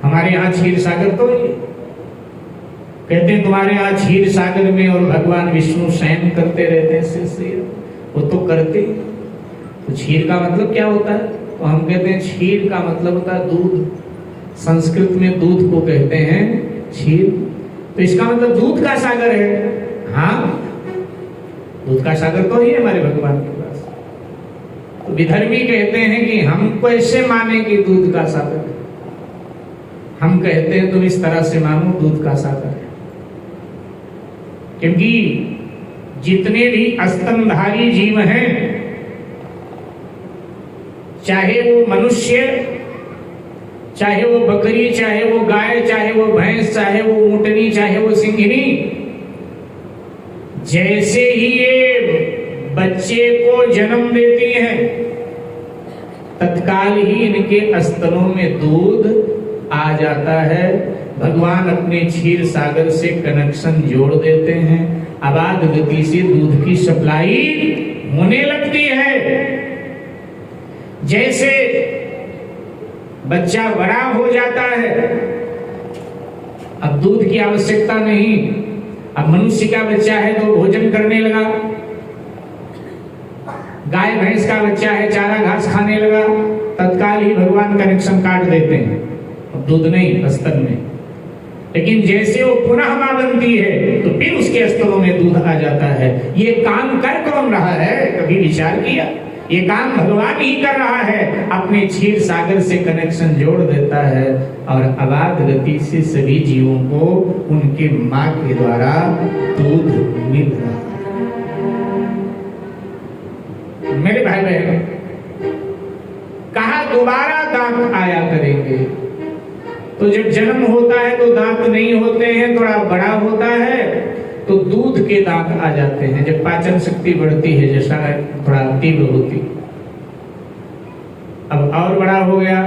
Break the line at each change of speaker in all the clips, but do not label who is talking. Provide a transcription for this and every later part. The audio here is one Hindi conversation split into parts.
हमारे यहाँ क्षीर सागर तो है, कहते हैं तुम्हारे यहाँ क्षीर सागर में और भगवान विष्णु शयन करते रहते हैं शिष्य, वो तो करते। तो क्षीर का मतलब क्या होता है? तो हम कहते हैं क्षीर का मतलब होता है दूध, संस्कृत में दूध को कहते हैं क्षीर। तो इसका मतलब दूध का सागर है। हाँ, दूध का सागर तो ही है हमारे भगवान के पास। तो विधर्मी कहते हैं कि हम कैसे माने कि दूध का सागर है? हम कहते हैं तुम इस तरह से मानो दूध का सागर है, क्योंकि जितने भी स्तनधारी जीव हैं, चाहे वो मनुष्य, चाहे वो बकरी, चाहे वो गाय, चाहे वो भैंस, चाहे वो ऊंटनी, चाहे वो सिंघनी, जैसे ही ये बच्चे को जन्म देती हैं, तत्काल ही इनके स्तनों में दूध आ जाता है। भगवान अपने क्षीर सागर से कनेक्शन जोड़ देते हैं, अबाध गति से दूध की सप्लाई होने लगती है। जैसे बच्चा बड़ा हो जाता है, अब दूध की आवश्यकता नहीं, अब मनुष्य का बच्चा है तो भोजन करने लगा, गाय भैंस का बच्चा है चारा घास खाने लगा, तत्काल ही भगवान कनेक्शन काट देते हैं, अब दूध नहीं स्तन में। लेकिन जैसे वो पुनः मां बनती है तो फिर उसके स्तनों में दूध आ जाता है। ये काम कर कौन रहा है? कभी विचार किया? ये काम भगवान ही कर रहा है, अपने क्षीर सागर से कनेक्शन जोड़ देता है और अबाध गति से सभी जीवों को उनके मां के द्वारा दूध मिल रहा है। मेरे भाई बहन, कहा दोबारा दांत आया करेंगे। तो जब जन्म होता है तो दांत नहीं होते हैं, थोड़ा बड़ा होता है तो दूध के दांत आ जाते हैं। जब पाचन शक्ति बढ़ती है, जैसा थोड़ा तीव्र होती, अब और बड़ा हो गया,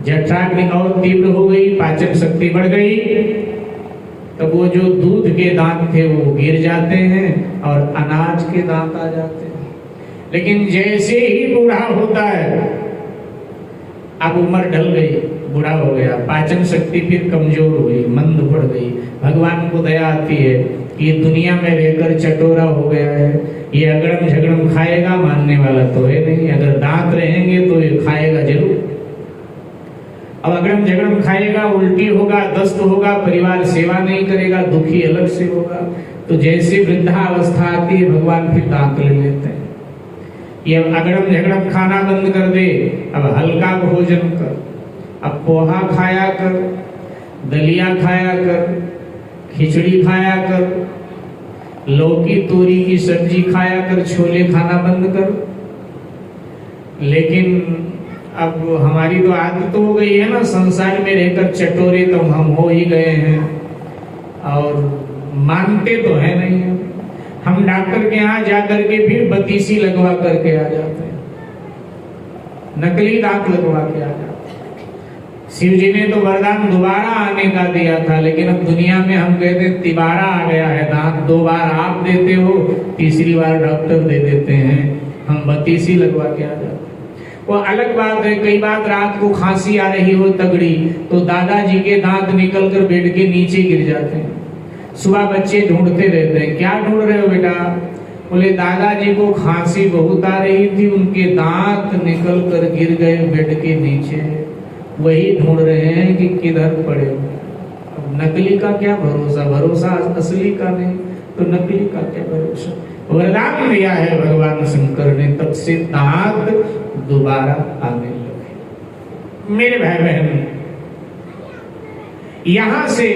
जठराग्नि और तीव्र हो गई, पाचन शक्ति बढ़ गई, तब वो जो दूध के दांत थे वो गिर जाते हैं और अनाज के दांत आ जाते हैं। लेकिन जैसे ही बूढ़ा होता है, अब उम्र ढल गई, बूढ़ा हो गया, पाचन शक्ति फिर कमजोर हुई, मंद पड़ गई, भगवान को दया आती है कि दुनिया में रहकर चटोरा हो गया है, ये अगड़म झगड़म खाएगा, मानने वाला तो है नहीं, अगर दांत रहेंगे तो ये खाएगा जरूर। अब अगड़म झगड़म खाएगा, उल्टी होगा, दस्त होगा, परिवार सेवा नहीं करेगा, दुखी अलग से होगा। तो जैसे वृद्धावस्था आती है, भगवान फिर दांत ले लेते हैं। ये अगड़म झगड़म खाना बंद कर दे, अब हल्का भोजन कर, अब पोहा खाया कर, दलिया खाया कर, खिचड़ी खाया कर, लौकी तोरी की सब्जी खाया कर, छोले खाना बंद कर। लेकिन अब हमारी तो आदत हो गई है ना, संसार में रहकर चटोरे तो हम हो ही गए हैं और मानते तो है नहीं। हम डॉक्टर के यहाँ जाकर के फिर बतीसी लगवा करके आ जाते हैं, नकली दांत लगवा के आ जाते हैं। शिव जी ने तो वरदान दोबारा आने का दिया था, लेकिन अब दुनिया में हम कहते हैं तिबारा आ गया है दांत, 2 बार आप देते हो, तीसरी बार डॉक्टर दे देते हैं, हम बतीसी लगवा के आ जाते हैं। वो अलग बात है, कई बार रात को खांसी आ रही हो तगड़ी, तो दादाजी के दांत निकलकर बेड के नीचे गिर जाते हैं। सुबह बच्चे ढूंढते रहते हैं, क्या ढूंढ रहे हो बेटा? बोले दादाजी को खांसी बहुत आ रही थी, उनके दांत निकल कर गिर गए बेड के नीचे, वही ढूंढ रहे हैं कि किधर पड़े। अब नकली का क्या भरोसा, भरोसा असली का नहीं, तो नकली का क्या भरोसा। वरदान दिया है भगवान शंकर ने, तब से दांत दोबारा आने लगे। मेरे भाई बहन, यहां से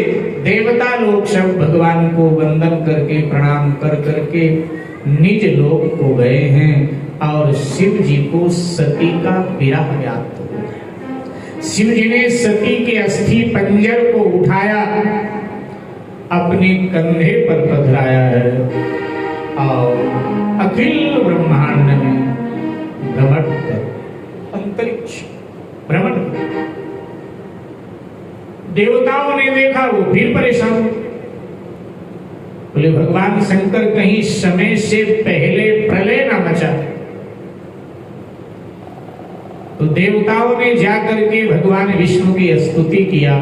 देवता लोग सब भगवान को वंदन करके प्रणाम कर करके निज लोक को गए हैं और शिव जी को सती का विरह व्याप्त हुआ। शिव जी ने सती के अस्थि पंजर को उठाया, अपने कंधे पर पधराया है और अखिल ब्रह्मांड में भ्रमण कर, अंतरिक्ष भ्रमण। देवताओं ने देखा, वो फिर परेशान। बोले भगवान शंकर कहीं समय से पहले प्रलय ना मचा। तो देवताओं ने जाकर के भगवान विष्णु की स्तुति किया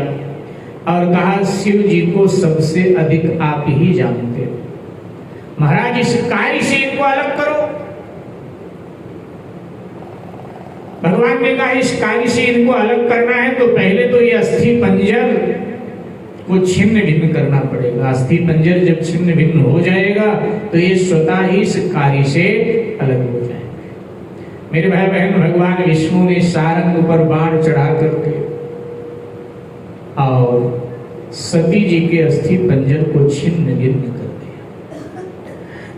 और कहा शिव जी को सबसे अधिक आप ही जानते हो, महाराज इस कार्य से इनको अलग करो। भगवान ने कहा इस कार्य से इनको अलग करना है तो पहले तो ये अस्थि पंजर को छिन्न भिन्न करना पड़ेगा। अस्थि पंजर जब छिन्न भिन्न हो जाएगा तो ये स्वतः ही इस कार्य से अलग हो जाएगा। मेरे भाई बहन, भगवान विष्णु ने सारंग पर बाण चढ़ा करके और सती जी के अस्थि पंजर को छिन्न भिन्न कर दिया।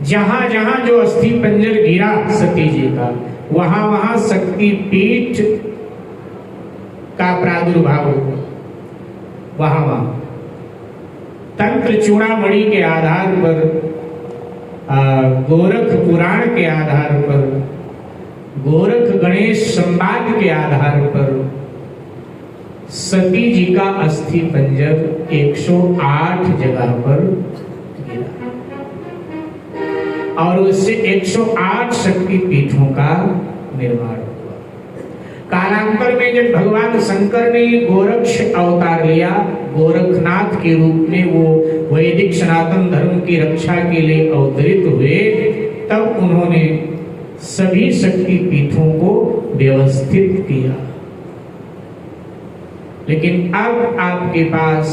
जहां जहां जो अस्थि पंजर गिरा सती जी का, वहां वहां शक्ति पीठ का प्रादुर्भाव हुआ। वहां वहां तंत्र चूड़ामणि के आधार पर, गोरख पुराण के आधार पर, गोरख गणेश संवाद के आधार पर सती जी का अस्थि पंजर 108 जगह पर गिरा और उससे 108 शक्ति पीठों का निर्माण हुआ। कालांतर में जब भगवान शंकर ने गोरक्ष अवतार लिया, गोरखनाथ के रूप में वो वैदिक सनातन धर्म की रक्षा के लिए अवतरित हुए, तब उन्होंने सभी शक्ति पीठों को व्यवस्थित किया। लेकिन अब आपके पास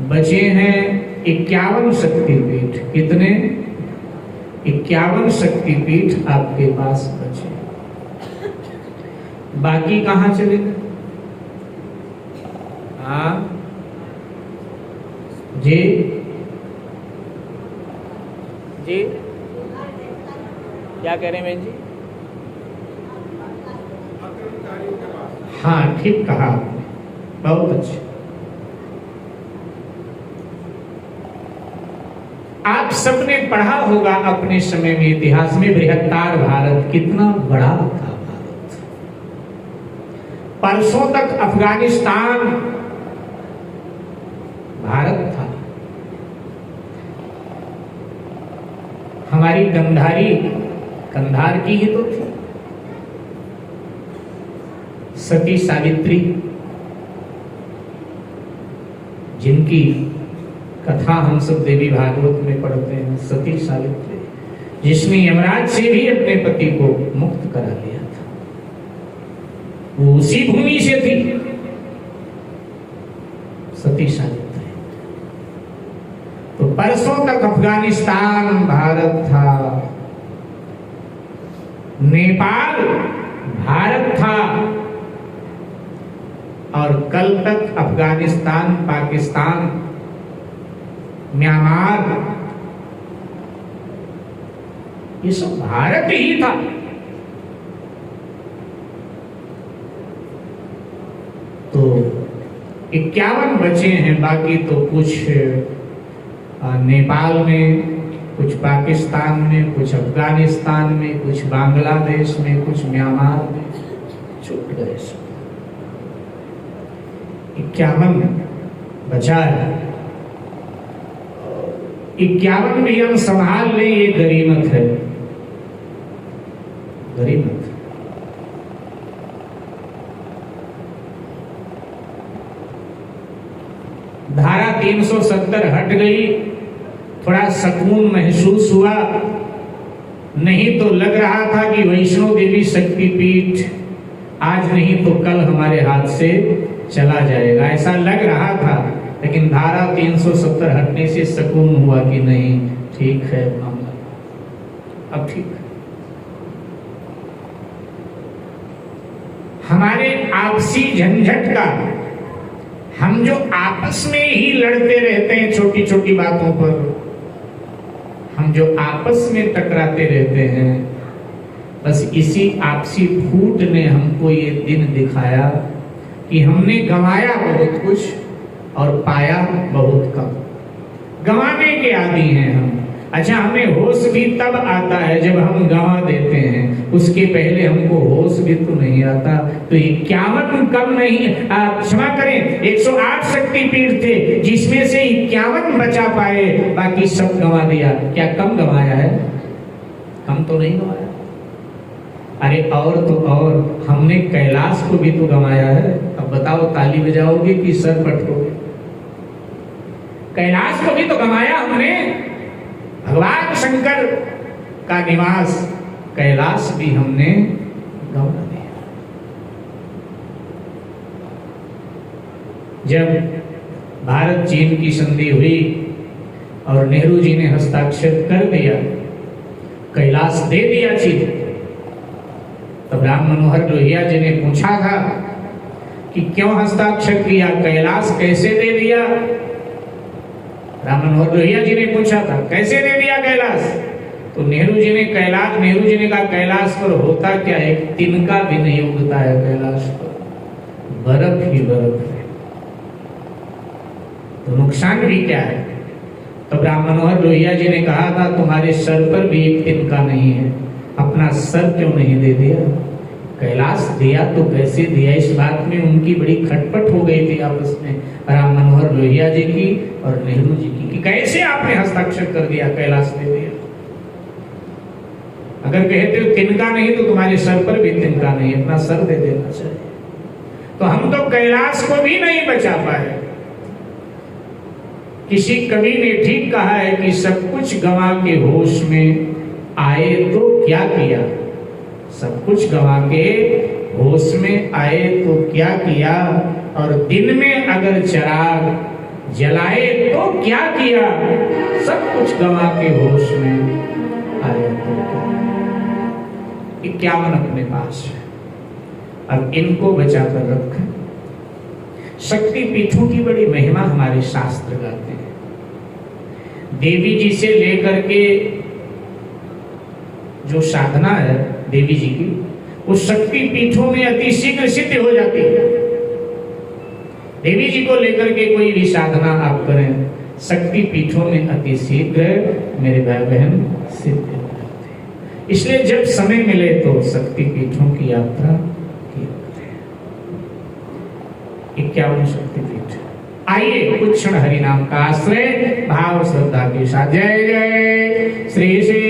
बचे हैं 51 शक्तिपीठ। कितने? 51 शक्तिपीठ आपके पास बचे। बाकी कहां चले गए? हाँ जी जी, क्या कह रहे हैं बहन जी? हाँ, ठीक कहा आपने, बहुत अच्छा। आप सबने पढ़ा होगा अपने समय में इतिहास में, बृहत्तर भारत कितना बड़ा था। भारत परसों तक अफगानिस्तान भारत था। हमारी गंधारी कंधार की ही तो थी। सती सावित्री, जिनकी कथा हम सब देवी भागवत में पढ़ते हैं, सती सावित्री, जिसने यमराज से भी अपने पति को मुक्त करा लिया था, वो उसी भूमि से थी सती सावित्री। तो परसों तक अफगानिस्तान भारत था, नेपाल भारत था, और कल तक अफगानिस्तान, पाकिस्तान, म्यांमार, ये सब भारत ही था। तो 51 बचे हैं, बाकी तो कुछ नेपाल में, कुछ पाकिस्तान में, कुछ अफगानिस्तान में, कुछ बांग्लादेश में, कुछ म्यांमार में छूट गए। 51 बचा है। 51 भी हम संभाल लें, ये गरीमत है, गरीमत। धारा 370 हट गई, थोड़ा सुकून महसूस हुआ। नहीं तो लग रहा था कि वैष्णो देवी शक्तिपीठ आज नहीं तो कल हमारे हाथ से चला जाएगा, ऐसा लग रहा था। लेकिन धारा 370 हटने से सुकून हुआ कि नहीं, ठीक है मामला, अब ठीक है। हमारे आपसी झंझट का, हम जो आपस में ही लड़ते रहते हैं छोटी छोटी बातों पर, हम जो आपस में टकराते रहते हैं, बस इसी आपसी फूट ने हमको ये दिन दिखाया कि हमने गंवाया बहुत कुछ और पाया बहुत कम। गंवाने के आदी हैं हम। अच्छा, हमें होश भी तब आता है जब हम गंवा देते हैं, उसके पहले हमको होश भी तो नहीं आता। तो 51 कम नहीं, क्षमा करें, 108 शक्तिपीठ थे, जिसमें से 51 बचा पाए, बाकी सब गंवा दिया। क्या कम गंवाया है? कम तो नहीं गंवाया। अरे और तो और, हमने कैलाश को भी तो गंवाया है। अब बताओ, ताली बजाओगे कि सर पटकोगे? कैलाश को भी तो गंवाया हमने। भगवान शंकर का निवास कैलाश भी हमने गंवा दिया। जब भारत चीन की संधि हुई और नेहरू जी ने हस्ताक्षर कर दिया, कैलाश दे दिया चीन, तब राम मनोहर लोहिया जी ने पूछा था कि क्यों हस्ताक्षर किया, कैलाश कैसे दे दिया? राम मनोहर लोहिया जी ने पूछा था कैसे दे दिया कैलाश? तो नेहरू जी ने कहा कैलाश पर होता क्या, एक तिनका भी नहीं उगता है कैलाश पर, बर्फ ही बर्फ है, तो नुकसान भी क्या है? तब राम मनोहर लोहिया जी ने कहा था तुम्हारे सर पर भी एक तिनका नहीं है, अपना सर क्यों नहीं दे दिया? कैलाश दिया तो कैसे दिया? इस बात में उनकी बड़ी खटपट हो गई थी आपस में, राम मनोहर लोहिया जी की और नेहरू जी की, कि कैसे आपने हस्ताक्षर कर दिया, कैलाश दे दिया। अगर कहते हो तिनका नहीं तो तुम्हारे सर पर भी तिनका नहीं, अपना सर दे देना चाहिए। तो हम तो कैलाश को भी नहीं बचा पाए। किसी कवि ने ठीक कहा है कि सब कुछ गंवा के होश में आए तो क्या किया, सब कुछ गंवा के होश में आए तो क्या किया, और दिन में अगर चिराग जलाए तो क्या किया, सब कुछ गंवा के होश में आए तो क्या। 51 अपने पास है, अब इनको बचा कर रखें। शक्ति पीठों की बड़ी महिमा हमारे शास्त्र गाते हैं। देवी जी से लेकर के जो साधना है देवी जी की, उस शक्ति पीठों में अति शीघ्र सिद्ध हो जाती है। देवी जी को लेकर के कोई भी साधना आप करें, शक्ति पीठों में अति शीघ्र मेरे भाई बहन सिद्ध हो जाते हैं। इसलिए जब समय मिले तो शक्ति पीठों की यात्रा की। 51 शक्तिपीठ। आइए कुछ क्षण हरि नाम का आश्रय भाव श्रद्धा के साथ। जय जय श्री श्री